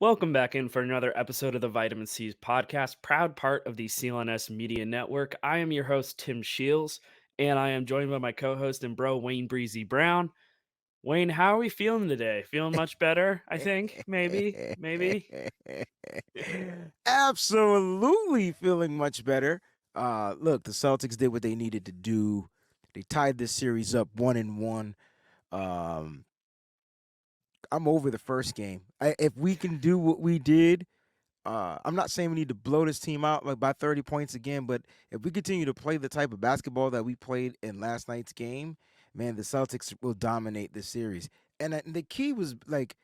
Welcome back in for another episode of the Vitamin C's podcast, proud part of the CLNS Media Network. I am your host, Tim Shields, and I am joined by my co host and bro, Wayne Breezy Brown. Wayne, how are we feeling today? Feeling much better, I think? Maybe. Absolutely feeling much better. Look, the Celtics did what they needed to do. They tied this series up 1-1. Um, I'm over the first game. If we can do what we did, I'm not saying we need to blow this team out like by 30 points again, but if we continue to play the type of basketball that we played in last night's game, man, the Celtics will dominate this series. And the key was like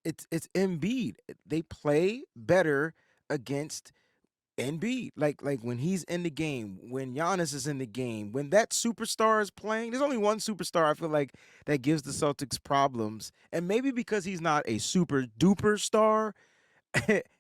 it's Embiid. They play better against Embiid. Like when he's in the game, when Giannis is in the game, when that superstar is playing, there's only one superstar I feel like that gives the Celtics problems, and maybe because he's not a super duper star,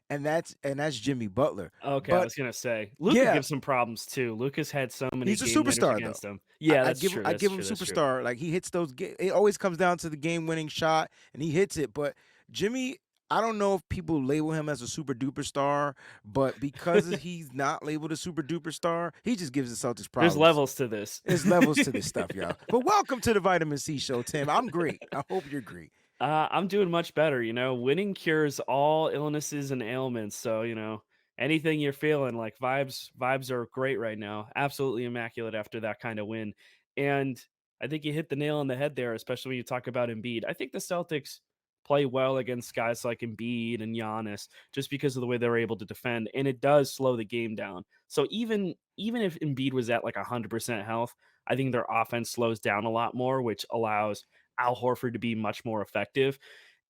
and that's Jimmy Butler. Okay, I But was going to say, Luca yeah, gives some problems too. Luca's had so many he's a game winners superstar though. against him. I, Yeah, I that's give true. I That's give him true. That's true. superstar. Like he hits those. It always comes down to the game winning shot, and he hits it. But Jimmy, I don't know if people label him as a super duper star, but because he's not labeled a super duper star, he just gives the Celtics There's problems. levels to this. There's levels to this stuff, y'all. But welcome to the Vitamin C Show, Tim. I'm great. I hope you're great. I'm doing much better. Winning cures all illnesses and ailments. So, anything you're feeling, like vibes are great right now. Absolutely immaculate after that kind of win. And I think you hit the nail on the head there, especially when you talk about Embiid. I think the Celtics play well against guys like Embiid and Giannis just because of the way they're able to defend, and it does slow the game down. So even if Embiid was at like 100% health, I think their offense slows down a lot more, which allows Al Horford to be much more effective.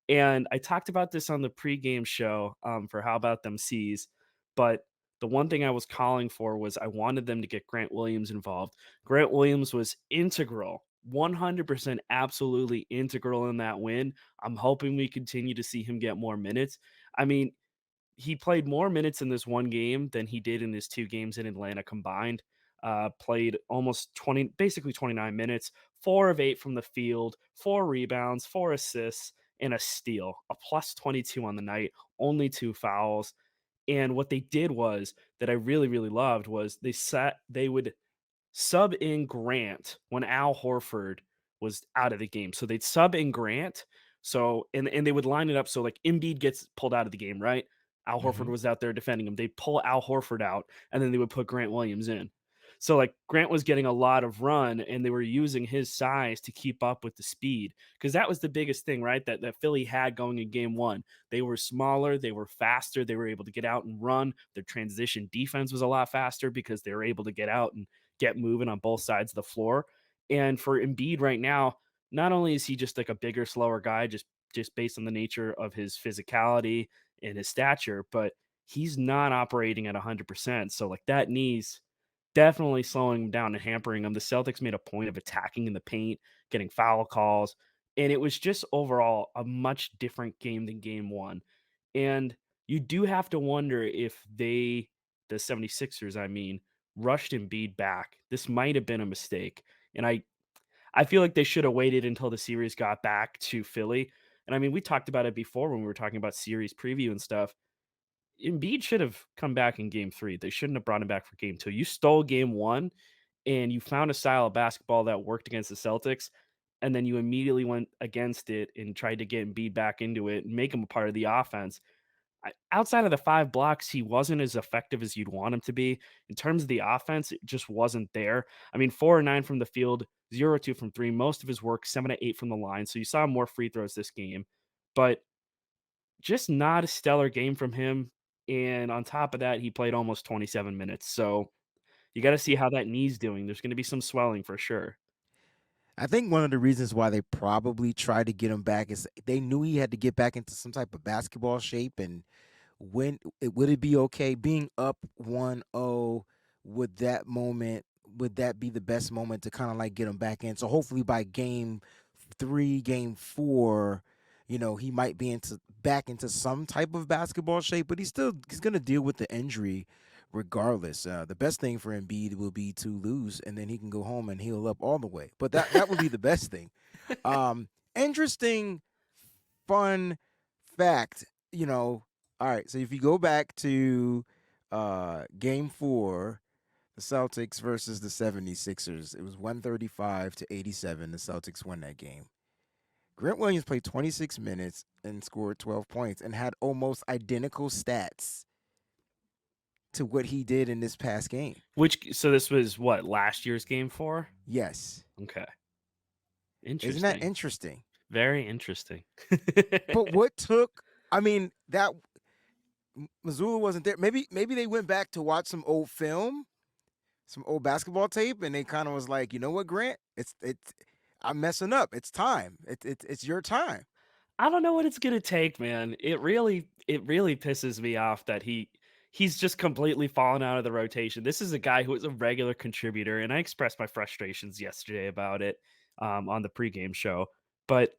And I talked about this on the pregame show for How About Them C's, but the one thing I was calling for was I wanted them to get Grant Williams involved. Grant Williams was integral, 100% absolutely integral in that win. I'm hoping we continue to see him get more minutes. I mean, he played more minutes in this one game than he did in his two games in Atlanta combined. Played almost 20, basically 29 minutes, 4 of 8 from the field, 4 rebounds, 4 assists, and a steal, a plus 22 on the night, only 2 fouls. And what they did was that I really, really loved was they would sub in Grant when Al Horford was out of the game. So they'd sub in Grant. So and they would line it up so like Embiid gets pulled out of the game, right? Al Horford Hmm. was out there defending him. They'd pull Al Horford out and then they would put Grant Williams in. So like Grant was getting a lot of run and they were using his size to keep up with the speed because that was the biggest thing, right? That Philly had going in game 1. They were smaller, they were faster, they were able to get out and run. Their transition defense was a lot faster because they were able to get out and get moving on both sides of the floor. And for Embiid right now, not only is he just like a bigger, slower guy, just based on the nature of his physicality and his stature, but he's not operating at 100%. So like that knee's definitely slowing him down and hampering him. The Celtics made a point of attacking in the paint, getting foul calls, and it was just overall a much different game than game 1. And you do have to wonder if the 76ers, I mean, rushed Embiid back. This might have been a mistake. And I feel like they should have waited until the series got back to Philly. And I mean, we talked about it before when we were talking about series preview and stuff. Embiid should have come back in game 3. They shouldn't have brought him back for game 2. You stole game 1 and you found a style of basketball that worked against the Celtics, and then you immediately went against it and tried to get Embiid back into it and make him a part of the offense. Outside of the 5 blocks, he wasn't as effective as you'd want him to be. In terms of the offense, it just wasn't there. I mean, 4 or 9 from the field, 0 or 2 from 3. Most of his work, 7 or 8 from the line. So you saw more free throws this game, but just not a stellar game from him. And on top of that, he played almost 27 minutes. So you got to see how that knee's doing. There's going to be some swelling for sure. I think one of the reasons why they probably tried to get him back is they knew he had to get back into some type of basketball shape. And would it be okay being up 1-0? Would that be the best moment to kind of like get him back in? So hopefully by game 3, game 4, he might be into back into some type of basketball shape, but he's gonna deal with the injury regardless. The best thing for Embiid will be to lose, and then he can go home and heal up all the way. But that would be the best thing. Interesting, fun fact. All right, so if you go back to game 4, the Celtics versus the 76ers, it was 135 to 87. The Celtics won that game. Grant Williams played 26 minutes and scored 12 points and had almost identical stats to what he did in this past game. So this was what, last year's game 4? Yes. Okay. Isn't that Interesting. interesting? Very interesting. But what took I mean, that Missoula wasn't there. Maybe they went back to watch some old film, some old basketball tape, and they kind of was like, you know what, Grant? It's I'm messing up. It's time. It's your time. I don't know what it's gonna take, man. It really pisses me off that he's just completely fallen out of the rotation. This is a guy who is a regular contributor, and I expressed my frustrations yesterday about it, on the pregame show, but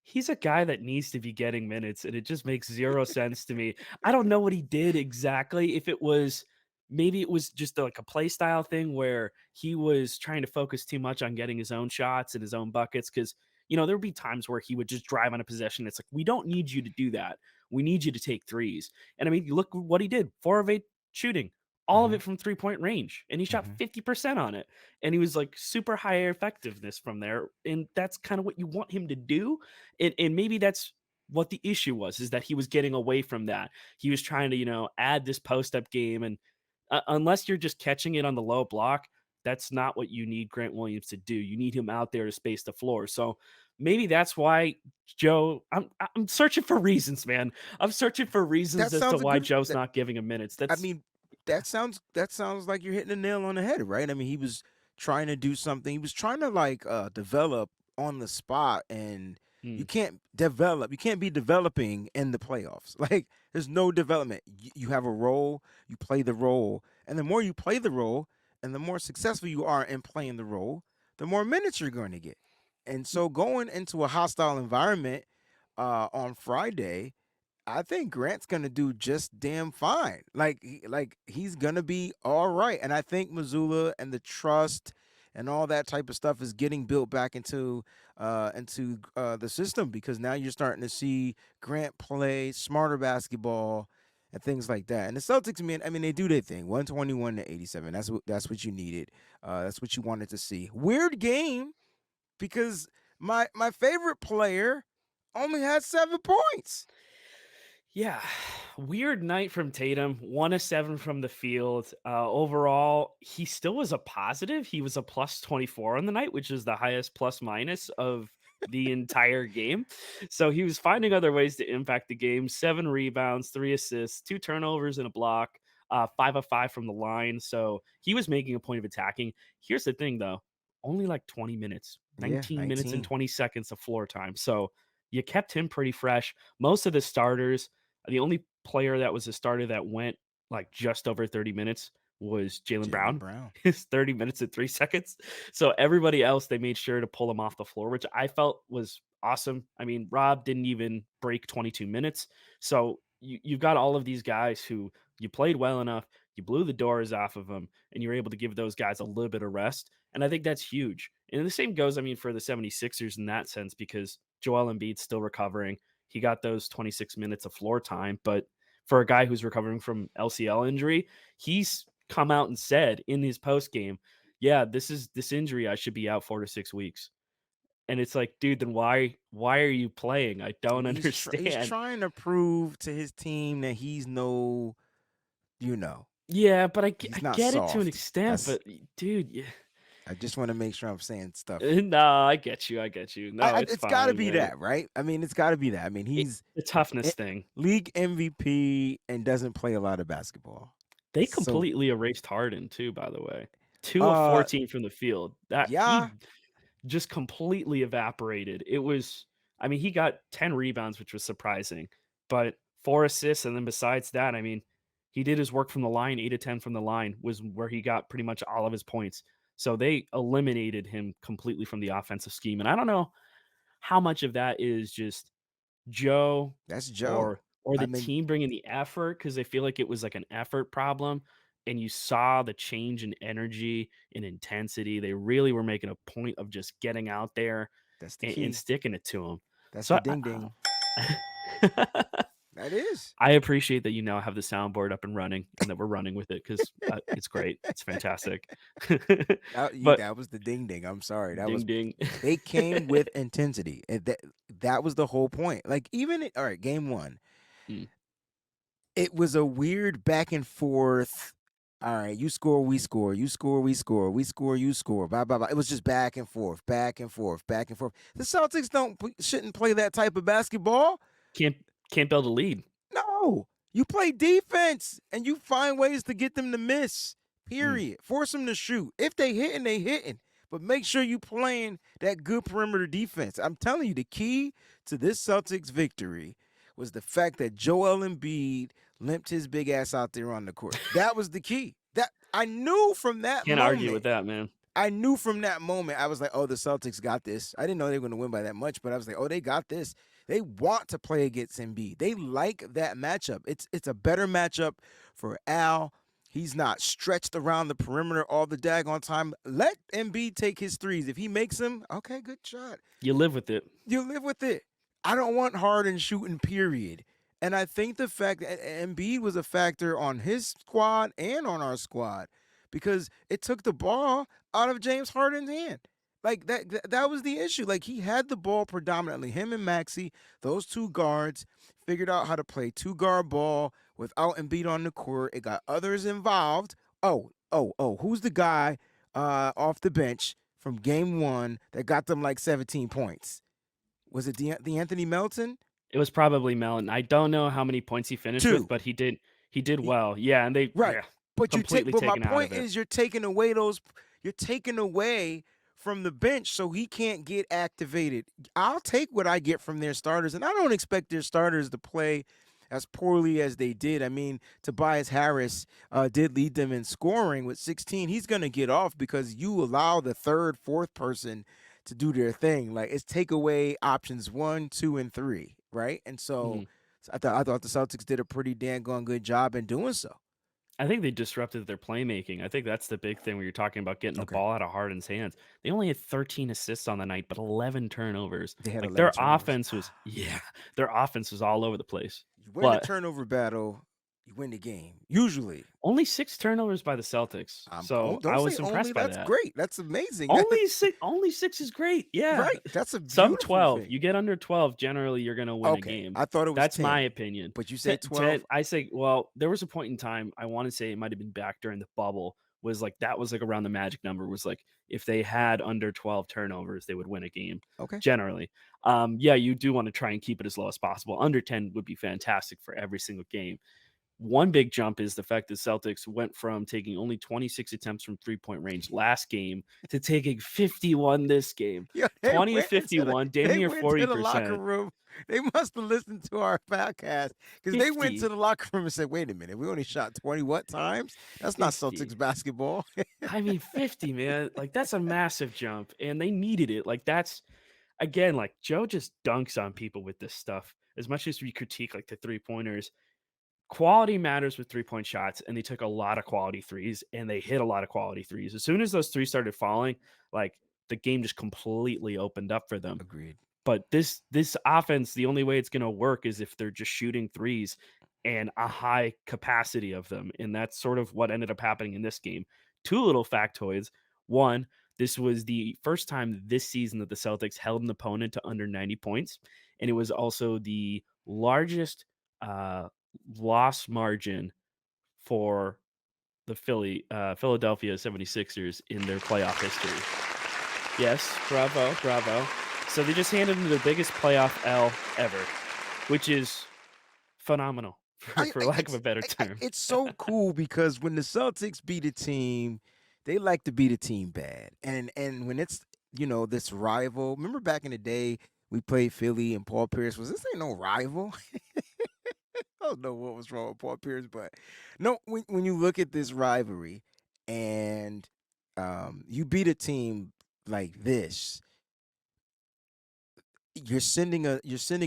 he's a guy that needs to be getting minutes, and it just makes 0 sense to me. I don't know what he did exactly, if it was maybe it was just like a play style thing where he was trying to focus too much on getting his own shots and his own buckets. Because there would be times where he would just drive on a possession, it's like, "We don't need you to do that. We need you to take threes." And I mean, you look what he did, 4 of 8 shooting, all of Hmm. it from three-point range, and he shot Hmm. 50% on it, and he was, like, super high effectiveness from there, and that's kinda what you want him to do, and maybe that's what the issue was, is that he was getting away from that. He was trying to, add this post up game, and unless you're just catching it on the low block, that's not what you need Grant Williams to do. You need him out there to space the floor. So maybe that's why Joe. I'm searching for reasons, man. I'm searching for That reasons as to sounds a why good. Joe's not giving him minutes. I That's mean, that sounds like you're hitting the nail on the head, right? I mean, he was trying to do something. He was trying to like develop on the spot, and you mm, can't develop. You can't be developing in the playoffs. Like there's no development. You have a role, you play the role, and the more you play the role, and the more successful you are in playing the role, the more minutes you're going to get. And so going into a hostile environment on Friday, I think Grant's gonna do just damn fine. Like he's gonna be all right. And I think Missoula and the trust and all that type of stuff is getting built back into the system because now you're starting to see Grant play smarter basketball and things like that. And the Celtics, man, I mean, they do their thing. 121 to 87. That's what you needed. That's what you wanted to see. Weird game because my favorite player only had 7 points. yeah, weird night from Tatum. 1 of 7 from the field. Overall, he still was a positive. He was a plus 24 on the night, which is the highest plus minus of the entire game. So he was finding other ways to impact the game. 7 rebounds, 3 assists, 2 turnovers, and a block. 5 of 5 from the line. So he was making a point of attacking. Here's the thing, though, only like 20 minutes, Yeah, 19 minutes and 19. 20 seconds of floor time. So you kept him pretty fresh. Most of the starters, the only player that was a starter that went like just over 30 minutes was Jalen Jalen Brown. Brown. His 30 minutes and 3 seconds. So everybody else, they made sure to pull him off the floor, which I felt was awesome. I mean, Rob didn't even break 22 minutes. So you've got all of these guys who you played well enough, you blew the doors off of them, and you're able to give those guys a little bit of rest. And I think that's huge. And the same goes, I mean, for the 76ers in that sense, because Joel Embiid's still recovering. He got those 26 minutes of floor time, but for a guy who's recovering from LCL injury, he's come out and said in his post game, "Yeah, this injury. I should be out 4 to 6 weeks." And it's like, dude, then why are you playing? I don't He's understand. trying to prove to his team that he's no, you know, Yeah, but I he's not get it to an soft. extent, That's but dude, yeah. I just want to make sure I'm saying stuff. No, I get you. I get you. No, it's It's got to fine, be man. that, right? I mean, it's got to be that. I mean, It's he's the toughness i- thing. league MVP and doesn't play a lot of basketball. They So, completely erased Harden too, by the way. 2 of uh, 14 from the field. That yeah, he just completely evaporated. It was I mean, he got 10 rebounds, which was surprising, but 4 assists, and then besides that, I mean, he did his work from the line. 8 of 10 from the line was where he got pretty much all of his points. So they eliminated him completely from the offensive scheme, and I don't know how much of that is just Joe that's Joe. or I the mean, team bringing the effort, because I feel like it was like an effort problem, and you saw the change in energy and intensity. They really were making a point of just getting out there that's the and key. sticking it to 'em. That's the So ding ding. I That is. I appreciate that you now have the soundboard up and running and that we're running with it 'cause, it's great. It's fantastic. But That was the ding ding. I'm sorry. That was ding, ding. they came with intensity. And that was the whole point. Like all right, game 1. Mm. It was a weird back and forth. All right, you score, we score, you score, we score, we score, you score, blah blah blah. It was just back and forth, back and forth, back and forth. The Celtics shouldn't play that type of basketball. Can't can't build a lead. No, you play defense and you find ways to get them to miss. Mm. Period. Force them to shoot. If they hitting, they hitting. But make sure you playing that good perimeter defense. I'm telling you, the key to this Celtics victory was the fact that Joel Embiid limped his big ass out there on the court. That was the key. That I knew from that Can't argue moment. with that, man. I knew from that moment, I was like, oh, the Celtics got this. I didn't know they were going to win by that much, but I was like, oh, they got this. They want to play against Embiid. They like that matchup. It's a better matchup for Al. He's not stretched around the perimeter all the daggone time. Let Embiid take his threes. If he makes them, okay, good shot. You live with it. You live with it. I don't want Harden shooting, period. And I think the fact that Embiid was a factor on his squad and on our squad because it took the ball out of James Harden's hand. Like that was the issue. Like he had the ball predominantly. Him and Maxey, those two guards, figured out how to play two-guard ball without Embiid on the court. It got others involved. Who's the guy off the bench from game 1 that got them like 17 points? Was it the Anthony Melton? It was probably Melton. I don't know how many points he finished with, 2. but he did He well. Yeah, and they Right. yeah, But completely but my taken out of point it. is you're taking away from the bench so he can't get activated. I'll take what I get from their starters, and I don't expect their starters to play as poorly as they did. I mean, Tobias Harris did lead them in scoring with 16. He's going to get off because you allow the third, fourth person to do their thing. Like it's take away options 1, 2, and 3, right? And so Mhm. I thought the Celtics did a pretty dang good job in doing so. I think they disrupted their playmaking. I think that's the big thing when you're talking about getting the Okay. ball out of Harden's hands. They only had 13 assists on the night, but 11 turnovers. They had Like 11 their turnovers. offense was yeah, their offense was all over the place. You win the But turnover battle, you win the game. Usually. only 6 turnovers by the Celtics. So I Don't say was only. impressed by That's that. great. That's amazing. Only 6 is great. Yeah. Right. That's a Sub beautiful 12. thing. You get under 12, generally you're gonna win a Okay. game. I thought it was That's my 10, opinion. but you say 10, 12. I say, well, there was a point in time, I want to say it might have been back during the bubble, was like that was like around the magic number, was like if they had under 12 turnovers, they would win a game Okay. generally. Yeah, you do want to try and keep it as low as possible. Under 10 would be fantastic for every single game. One big jump is the fact that Celtics went from taking only 26 attempts from three-point range last game to taking 51 this game. Yeah, 20 of 51, damn they near went to the locker 40%. room. They must have listened to our podcast because they went to 50, the locker room and said, "Wait a minute, we only shot 20 what times? That's not 50. Celtics basketball." I mean, 50, man. Like that's a massive jump and they needed it. Like that's again, like Joe just dunks on people with this stuff. As much as we critique like the three-pointers, quality matters with three-point shots, and they took a lot of quality threes, and they hit a lot of quality threes. As soon as those threes started falling, like, the game just completely opened up for them. Agreed. But this offense, the only way it's gonna work is if they're just shooting threes and a high capacity of them, and that's sort of what ended up happening in this game. 2 little factoids. 1, this was the first time this season that the Celtics held an opponent to under 90 points, and it was also the largest, uh, loss margin for the Philadelphia 76ers in their playoff history. Yes, bravo, bravo. So they just handed them their biggest playoff L ever, which is phenomenal for lack of a better term. It's so cool because when the Celtics beat a team, they like to beat a team bad. And when it's this rival, remember back in the day we played Philly and Paul Pierce was this ain't no rival. I don't know what was wrong with Paul Pierce, but no, when you look at this rivalry and you beat a team like this, you're sending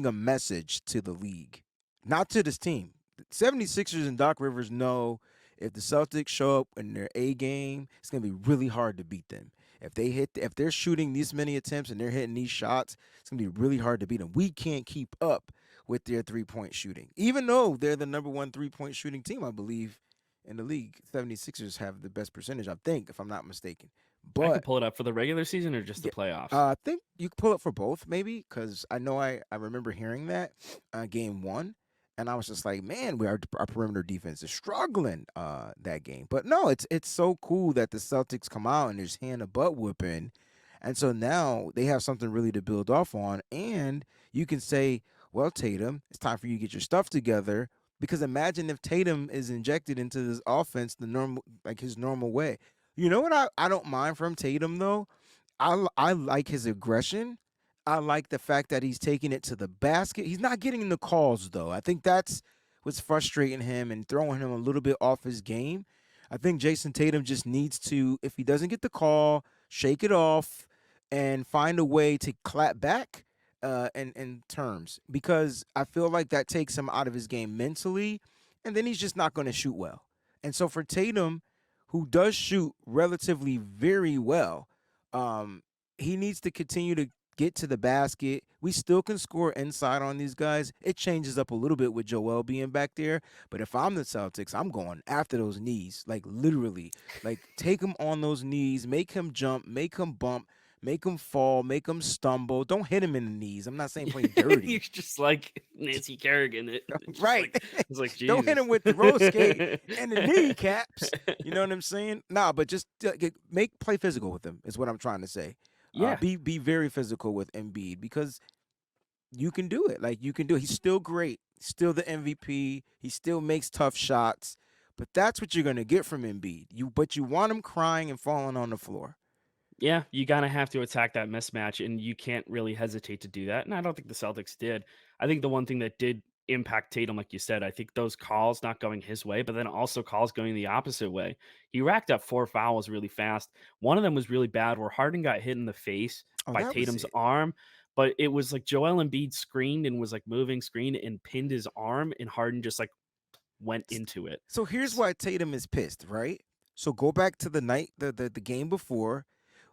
a message to the league, not to this team. The 76ers and Doc Rivers know if the Celtics show up in their A game, it's gonna be really hard to beat them. If they're shooting these many attempts and they're hitting these shots, it's gonna be really hard to beat them. We can't keep up with their three-point shooting. Even though they're the number one three-point shooting team, I believe, in the league. 76ers have the best percentage, I think, if I'm not mistaken. I could But pull it up for the regular season or just the yeah, playoffs. I think you can pull it for both, maybe, because I know I remember hearing that game one, and I was just like, man, our perimeter defense is struggling that game. But no, it's so cool that the Celtics come out and there's hand a butt whooping, and so now they have something really to build off on, and you can say, well, Tatum, it's time for you to get your stuff together. Because imagine if Tatum is injected into this offense the normal, like his normal way. You know what I don't mind from Tatum though? I like his aggression. I like the fact that he's taking it to the basket. He's not getting the calls though. I think that's what's frustrating him and throwing him a little bit off his game. I think Jason Tatum just needs to, if he doesn't get the call, shake it off and find a way to clap back in terms, because I feel like that takes him out of his game mentally, and then he's just not going to shoot well. And so for Tatum, who does shoot relatively very well, um, he needs to continue to get to the basket. We still can score inside on these guys. It changes up a little bit with Joel being back there. But if I'm the Celtics, I'm going after those knees, like literally. Like take him on those knees, make him jump, make him bump, make him fall, make him stumble. Don't hit him in the knees. I'm not saying play You're dirty. just like Nancy Kerrigan. It's just Right. like it's like Don't hit Jesus. him with the roller skate and the kneecaps. You know what I'm saying? Nah, but just make play physical with him is what I'm trying to say. Yeah. Be very physical with Embiid because you can do it. Like you can do it. He's still great. Still the MVP. He still makes tough shots. But that's what you're gonna get from Embiid. You want him crying and falling on the floor. Yeah, you gotta have to attack that mismatch, and you can't really hesitate to do that. And I don't think the Celtics did. I think the one thing that did impact Tatum, like you said, I think those calls not going his way, but then also calls going the opposite way. He racked up 4 fouls really fast. One of them was really bad, where Harden got hit in the face Oh, by that was Tatum's it. arm, but it was like Joel Embiid screened and was like moving screen and pinned his arm, and Harden just like went into it. So here's S- why Tatum is pissed, right? So go back to the night, the game before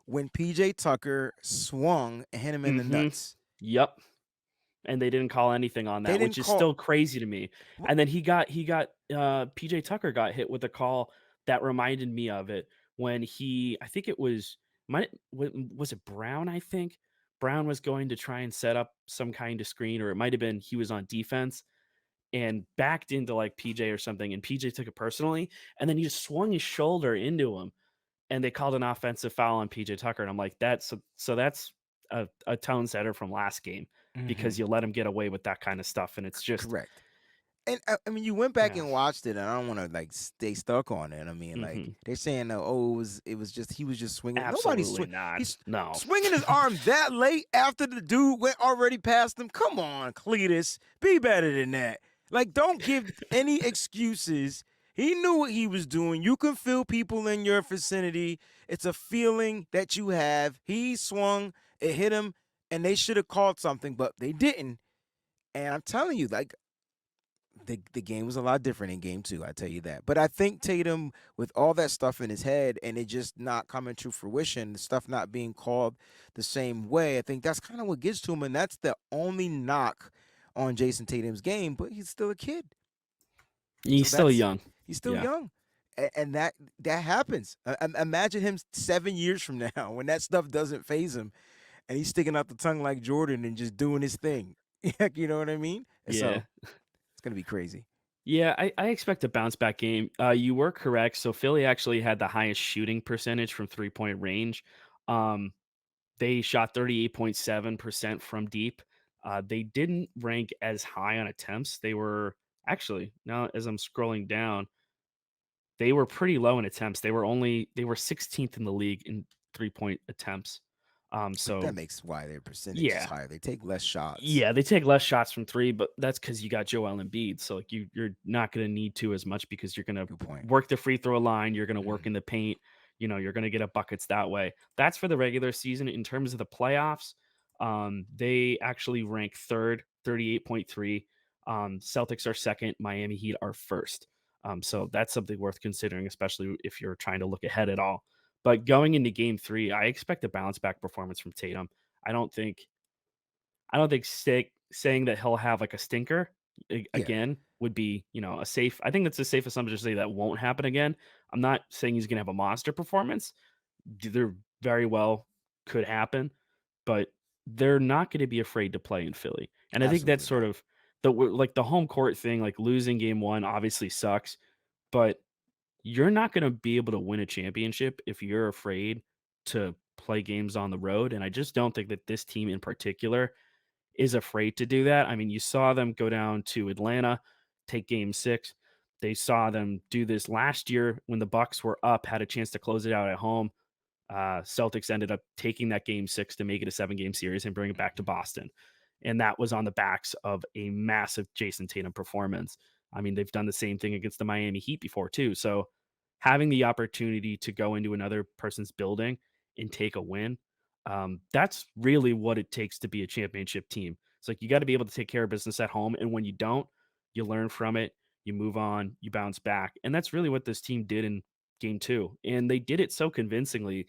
when PJ Tucker swung and hit him in the Mhm. nuts. Yep. And they didn't call anything on They that, didn't which is call. still crazy to me. What? And then PJ Tucker got hit with a call that reminded me of it when I think it was was it Brown, I think? Brown was going to try and set up some kind of screen, or it might have been he was on defense and backed into like PJ or something, and PJ took it personally, and then he just swung his shoulder into him and they called an offensive foul on PJ Tucker, and I'm like, that's a tone setter from last game because Hmm. you let him get away with that kind of stuff, and it's just Correct. And I mean, you went back yeah, and watched it, and I don't want to like stay stuck on it. I mean, like mhm, they're saying, oh, it was just he was just swinging. Nobody's absolutely swing. not. He's No, swinging his arm that late after the dude went already past him. Come on, Cletus, be better than that. Like, don't give any excuses. He knew what he was doing. You can feel people in your vicinity. It's a feeling that you have. He swung, it hit him, and they should have called something, but they didn't. And I'm telling you, like the game was a lot different in game two, I tell you that. But I think Tatum, with all that stuff in his head and it just not coming to fruition, the stuff not being called the same way, I think that's kind of what gets to him. And that's the only knock on Jason Tatum's game, but he's still a kid. So he's still that's young. he's still Yeah, young. And that happens. Imagine him 7 years from now when that stuff doesn't phase him and he's sticking out the tongue like Jordan and just doing his thing. You know what I mean? And yeah, so it's gonna be crazy. yeah. I expect a bounce back game. You were correct. So Philly actually had the highest shooting percentage from 3 point range. Um, They shot 38.7% from deep. They didn't rank as high on attempts. They were actually, now as I'm scrolling down, they were pretty low in attempts. They were 16th in the league in 3-point attempts. But that So makes why their percentage is yeah, higher. They take less shots. yeah, they take less shots from 3, but that's because you got Joel Embiid, so, like, you're not gonna need to as much because you're gonna Good point. work the free throw line, you're gonna work Mhm. in the paint, you're gonna get up buckets that way. That's for the regular season. In terms of the playoffs, they actually rank 3rd, 38.3. Celtics are 2nd, Miami Heat are 1st. So that's something worth considering, especially if you're trying to look ahead at all. But going into game 3, I expect a bounce back performance from Tatum. I don't think I don't think saying that he'll have, like, a stinker, Yeah, again, would be, a safe I think that's a safe assumption to say that won't happen again. I'm not saying he's gonna have a monster performance. There very well could happen, but they're not gonna be afraid to play in Philly, and I think that's absolutely sort not. of the home court thing, like, losing game 1 obviously sucks, but you're not gonna be able to win a championship if you're afraid to play games on the road, and I just don't think that this team in particular is afraid to do that. I mean, you saw them go down to Atlanta, take game 6. They saw them do this last year when the Bucks were up, had a chance to close it out at home. Celtics ended up taking that game 6 to make it a 7-game series and bring it back to Mhm. Boston. And that was on the backs of a massive Jason Tatum performance. I mean, they've done the same thing against the Miami Heat before too. So having the opportunity to go into another person's building and take a win, that's really what it takes to be a championship team. It's like you got to be able to take care of business at home. And when you don't, you learn from it, you move on, you bounce back. And that's really what this team did in game 2. And they did it so convincingly.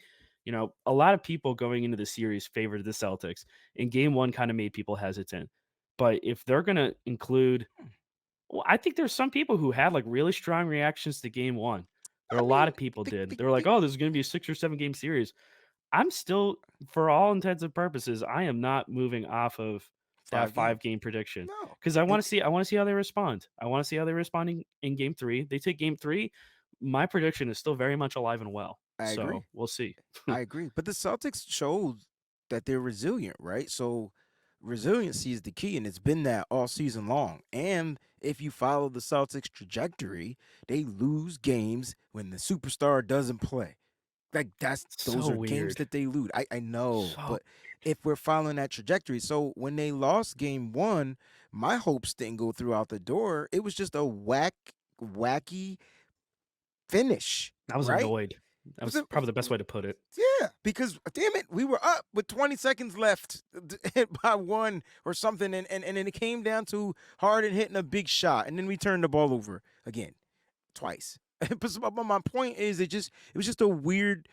A lot of people going into the series favored the Celtics, and game 1 kind of made people hesitant. But if they're going to include well, I think there's some people who had, like, really strong reactions to game 1. There are I a lot mean, of people the, did. the, They were like, the, "Oh, this is gonna be a 6 or 7 game series." I'm still for all intents and purposes, I am not moving off of that 5 games. 5-game prediction No, because I wanna see how they respond. I wanna see how they respond in game 3. They take game 3, my prediction is still very much alive and well. I agree. So, we'll see. I agree. But the Celtics showed that they're resilient, right? So resiliency is the key, and it's been that all season long. And if you follow the Celtics trajectory, they lose games when the superstar doesn't play. Like those So are games weird. that they lose. I know, So but if we're following that trajectory, so when they lost game one, my hopes didn't go throughout the door. It was just a wacky finish, I was right? annoyed. It That was was a probably the best way to put it. yeah, because damn it, we were up with 20 seconds left by one or something, and then it came down to Harden hitting a big shot, and then we turned the ball over again twice. But my point is, it was just a weird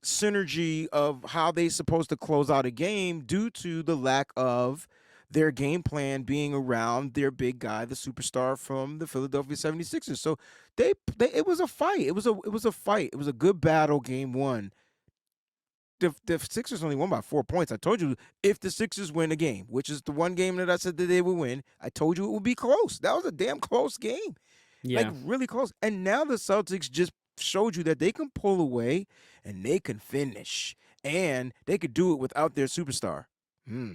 synergy of how they supposed to close out a game due to the lack of their game plan being around their big guy, the superstar from the Philadelphia 76ers. So they it was a fight. It was a fight. It was a good battle game one. The Sixers only won by 4 points. I told you if the Sixers win a game, which is the one game that I said that they would win, I told you it would be close. That was a damn close game, like Yeah. really close. And now the Celtics just showed you that they can pull away and they can finish, and they could do it without their superstar. Hmm.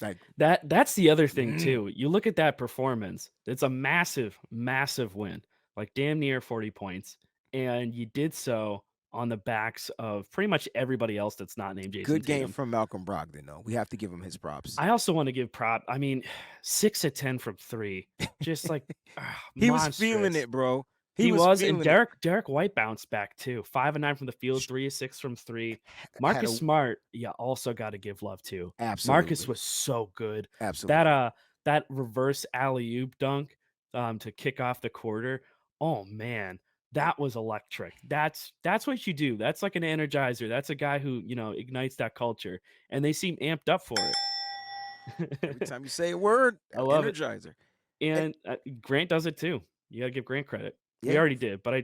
Like, That's the other thing mm, too. You look at that performance, it's a massive, massive win, like damn near 40 points. And you did so on the backs of pretty much everybody else that's not named Jason good game Tatum. from Malcolm Brogdon, though. We have to give him his props. I also want to give I mean, 6 of 10 from 3. Just like He was feeling monstrous. it, bro. He He was was, and feeling it. Derek White bounced back too. 5 of 9 from the field, Sh- 3 of 6 from 3. Had Marcus a Smart, yeah, also gotta give love to. Marcus absolutely, was so good. That, absolutely. uh, that reverse alley-oop dunk, to kick off the quarter, oh man, that was electric. That's what you do. That's like an energizer. That's a guy who, ignites that culture, and they seem amped up for Every it. time you say a word, I love it. energizer. And And, Grant does it too. You gotta give Grant credit. We yeah, already did, but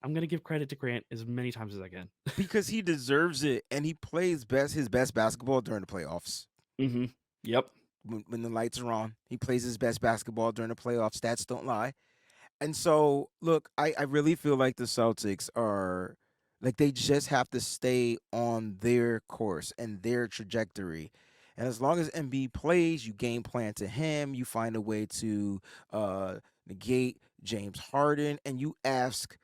I'm gonna give credit to Grant as many times as I can. because he deserves it, and he plays his best basketball during the playoffs. Mhm. Yep. When the lights are on, he plays his best basketball during the playoffs. Stats don't lie. And so, look, I really feel like the Celtics are like they just have to stay on their course and their trajectory. And as long as MB plays, you game plan to him, you find a way to negate James Harden, and you ask,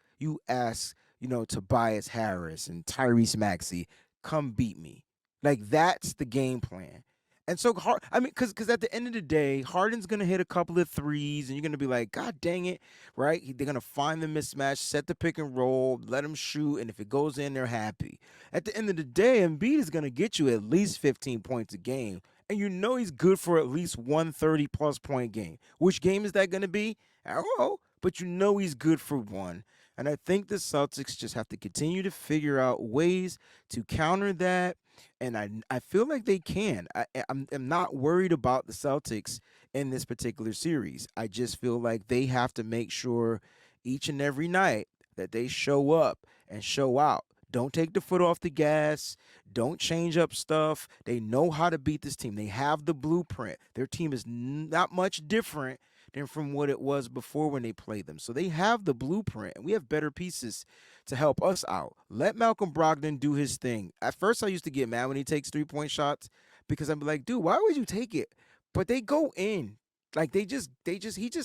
Tobias Harris and Tyrese Maxey, come beat me. Like that's the game plan. And so, I mean, because at the end of the day, Harden's gonna hit a couple of threes, and you're gonna be like, God dang it, right? They're gonna find the mismatch, set the pick and roll, let him shoot, and if it goes in, they're happy. At the end of the day, Embiid is gonna get you at least 15 points a game, and you know he's good for at least 130 plus point game. Which game is that gonna be? I don't know, but you know he's good for one. And I think the Celtics just have to continue to figure out ways to counter that. And I feel like they can. I'm not worried about the Celtics in this particular series. I just feel like they have to make sure each and every night that they show up and show out. Don't take the foot off the gas. Don't change up stuff. They know how to beat this team. They have the blueprint. Their team is not much different than from what it was before when they played them. So they have the blueprint, and we have better pieces to help us out. Let Malcolm Brogdon do his thing. At first, I used to get mad when he takes 3-point shots because I'm like, dude, why would you take it? But they go in. Like he just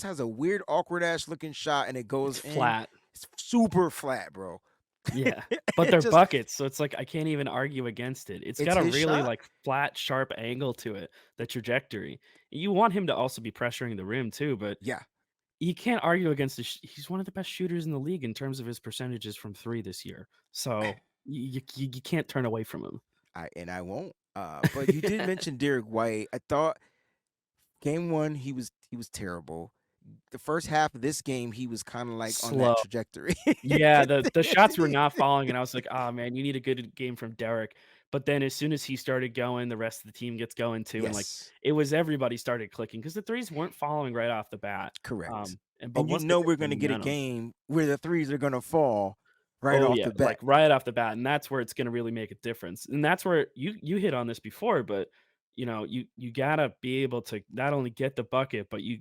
has a weird, awkward ass looking shot, and it It's goes in. flat. It's super flat, bro. Yeah, but it they're just buckets, so it's like I can't even argue against it. It's it's got a his really, shot. like, flat, sharp angle to it, the trajectory. You want him to also be pressuring the rim too, but Yeah, you can't argue against he's one of the best shooters in the league in terms of his percentages from 3 this year. So, you can't turn away from him. I won't. But you did mention Derek White. I thought game one he was terrible. The first half of this game he was kind of like on that Slow. trajectory. Yeah, the shots were not falling, and I was like, "Oh, man, you need a good game from Derek." But then as soon as he started going, the rest of the team gets going too, and, like, Yes, it was everybody started clicking because the threes weren't falling right off the bat. correct. But And you once they know get we're the gonna get a momentum. game where the threes are gonna fall right Oh, off yeah, the like, bat. right off the bat, and that's where it's gonna really make a difference, and that's where you hit on this before, but, you gotta be able to not only get the bucket, but you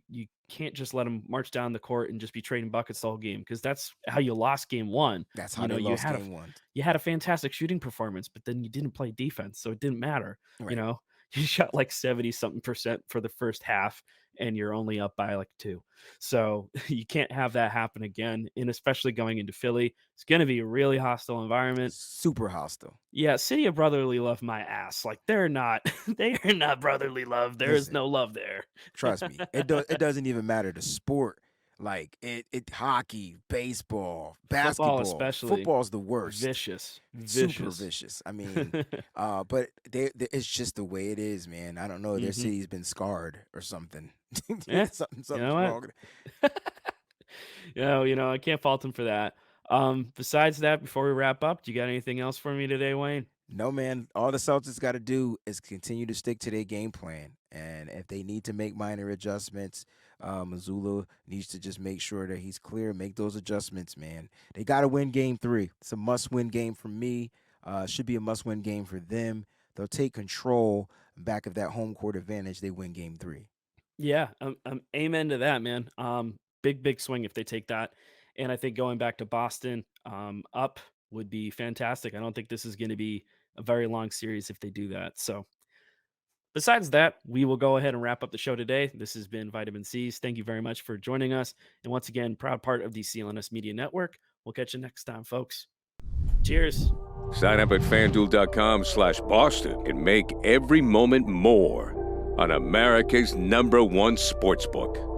can't just let them march down the court and just be trading buckets the whole game because that's how you lost game 1. That's how You know, they lost game one. you had a fantastic shooting performance, but then you didn't play defense, so it didn't matter, you Right. know? You shot, like, 70 something percent for the first half, and you're only up by, like, 2. So, you can't have that happen again, and especially going into Philly. It's gonna be a really hostile environment. Super hostile. Yeah, City of Brotherly Love my ass. Like, they're not they are not brotherly love. There is Listen, no love there. trust me. It doesn't even matter the sport. Like it hockey, baseball, Football basketball. especially, Football's the worst. vicious, Super vicious. vicious. I mean, but it's just the way it is, man. I don't know. Their Mhm. city's been scarred or something. Yeah, you know Something's what? wrong. I can't fault him for that. Besides that, before we wrap up, do you got anything else for me today, Wayne? No, man. All the Celtics got to do is continue to stick to their game plan, and if they need to make minor adjustments, Missoula needs to just make sure that he's clear. Make those adjustments, man. They got to win Game 3. It's a must-win game for me. Should be a must-win game for them. They'll take control back of that home court advantage. They win Game 3. Yeah, amen to that, man. Big swing if they take that, and I think going back to Boston, up would be fantastic. I don't think this is gonna be a very long series if they do that. So, besides that, we will go ahead and wrap up the show today. This has been Vitamin C's. Thank you very much for joining us, and once again, proud part of the CLNS Media Network. We'll catch you next time, folks. Cheers. Sign up at FanDuel.com/Boston and make every moment more on America's #1 sportsbook.